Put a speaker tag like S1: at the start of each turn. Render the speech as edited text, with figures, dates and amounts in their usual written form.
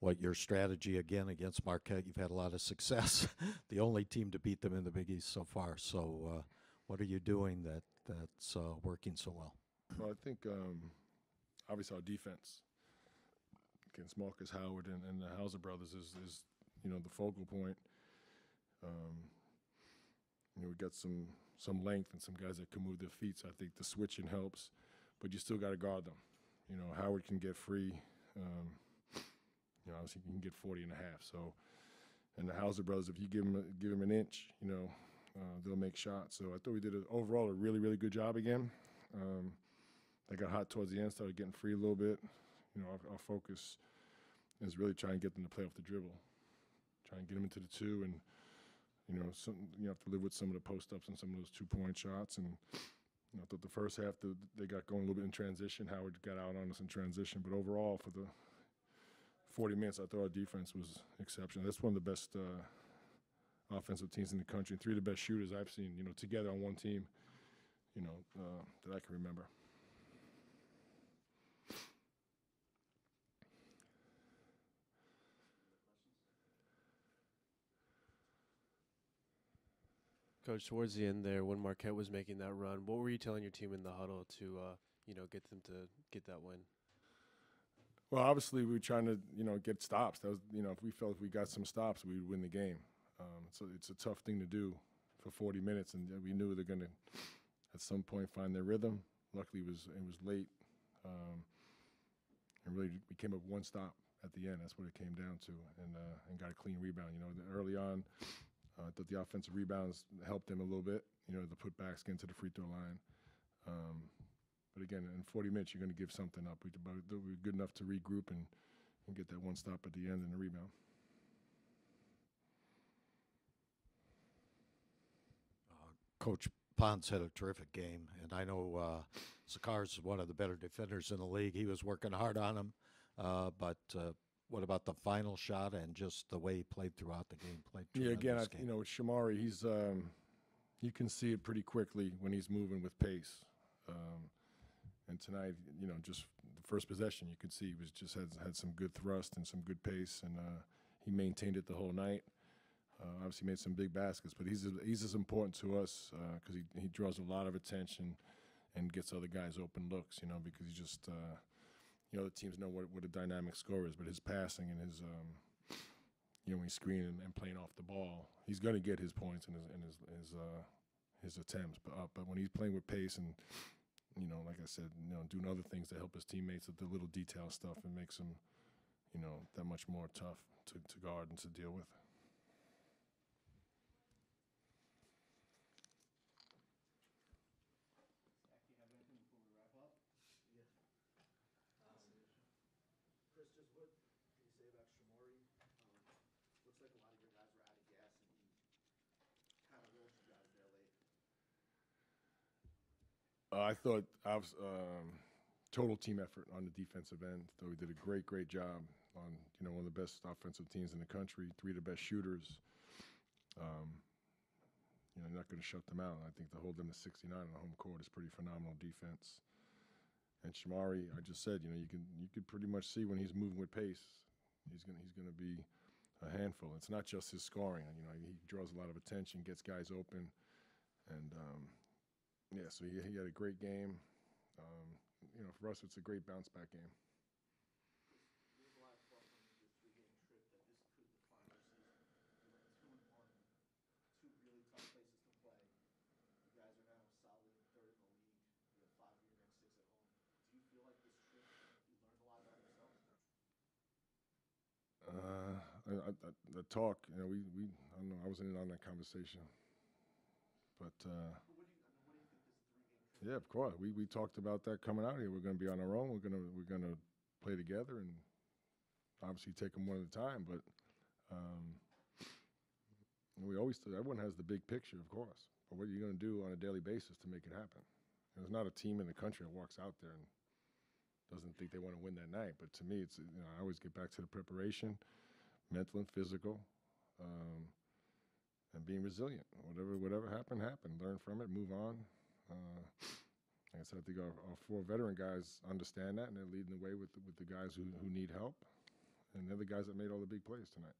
S1: what your strategy again against Marquette. You've had a lot of success, the only team to beat them in the Big East so far. So, what are you doing that's working so well?
S2: Well, I think obviously our defense against Marcus Howard and the Hauser brothers is the focal point. We got some length and some guys that can move their feet, so I think the switching helps. But you still got to guard them. Howard can get free. Obviously he can get 40 and a half. So, and the Hauser brothers, if you give them an inch, they'll make shots. So I thought we did overall a really, really good job again. They got hot towards the end, started getting free a little bit. Our focus is really trying to get them to play off the dribble, try and get them into the two, and you have to live with some of the post-ups and some of those two-point shots. And I thought the first half they got going a little bit in transition. Howard got out on us in transition, but overall for the 40 minutes, I thought our defense was exceptional. That's one of the best offensive teams in the country, and three of the best shooters I've seen, together on one team, that I can remember.
S3: Coach, towards the end there, when Marquette was making that run, what were you telling your team in the huddle to, get them to get that win?
S2: Well, obviously we were trying to, get stops. That was, if we felt if we got some stops, we would win the game. So it's a tough thing to do for 40 minutes, and we knew they're going to, at some point, find their rhythm. Luckily, it was late, and really we came up with one stop at the end. That's what it came down to, and got a clean rebound. Early on, I thought the offensive rebounds helped them a little bit. The putbacks getting to the free throw line. But again, in 40 minutes, you're going to give something up. We were good enough to regroup and get that one stop at the end and the rebound.
S1: Coach Pons had a terrific game, and I know Sakar's one of the better defenders in the league. He was working hard on him, but what about the final shot and just the way he played throughout the game?
S2: Yeah, again, with Shamari, he's you can see it pretty quickly when he's moving with pace. And tonight, just the first possession, you could see he was just had some good thrust and some good pace, and he maintained it the whole night. Obviously, made some big baskets, but he's as important to us because he draws a lot of attention and gets other guys open looks. Because he just the teams know what a dynamic scorer is, but his passing and his when he's screening and playing off the ball, he's going to get his points and his attempts. But when he's playing with pace and like I said, doing other things to help his teammates with the little detail stuff, it makes him, that much more tough to guard and to deal with.
S4: Chris, just what can you say about Shamori? Looks like a lot of your guys were out of gas, and he kind of rolled you guys there late.
S2: I thought I was total team effort on the defensive end. Thought we did a great job on one of the best offensive teams in the country, three of the best shooters. You're not going to shut them out. I think to hold them to 69 on the home court is pretty phenomenal defense. And Shamari, I just said, you could pretty much see when he's moving with pace, he's gonna be a handful. It's not just his scoring. He draws a lot of attention, gets guys open, and so he had a great game. For us, it's a great bounce back game.
S4: There's a lot of talk on the three-game trip that this could define your season. You went 2-1, two really tough places to play. You guys are now solid third in the league. You have 5 of your next 6 at home. Do you feel like this trip, you learned a lot about yourself?
S2: The talk, I don't know, I wasn't in on that conversation, but
S4: What do you think this 3-game trip?
S2: yeah, of course, we talked about that coming out here. We're going to be on our own. We're gonna play together and obviously take them one at a time. But we always everyone has the big picture, of course. But what are you going to do on a daily basis to make it happen? And there's not a team in the country that walks out there and doesn't think they want to win that night. But to me, it's I always get back to the preparation, mental and physical, and being resilient. Whatever happened. Learn from it, move on. Like I said, I think our 4 veteran guys understand that, and they're leading the way with the guys who need help. and they're the guys that made all the big plays tonight.